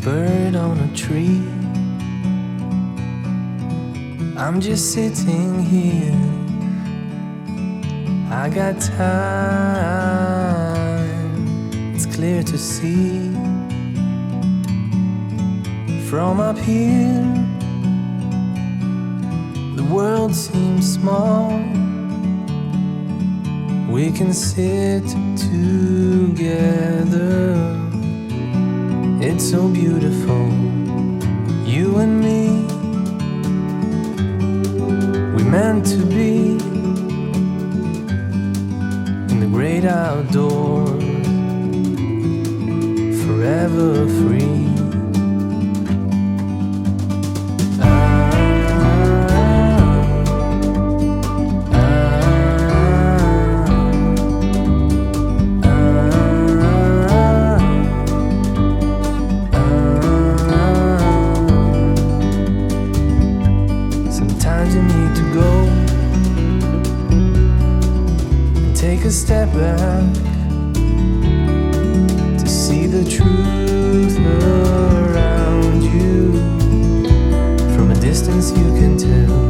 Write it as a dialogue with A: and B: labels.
A: bird on a tree. I'm just sitting here. I got time, it's clear to see. From up here, the world seems small. We can sit together. It's so beautiful, you and me. We meant to be in the great outdoors, forever free. Sometimes you need to go and take a step back to see the truth around you. From a distance you can tell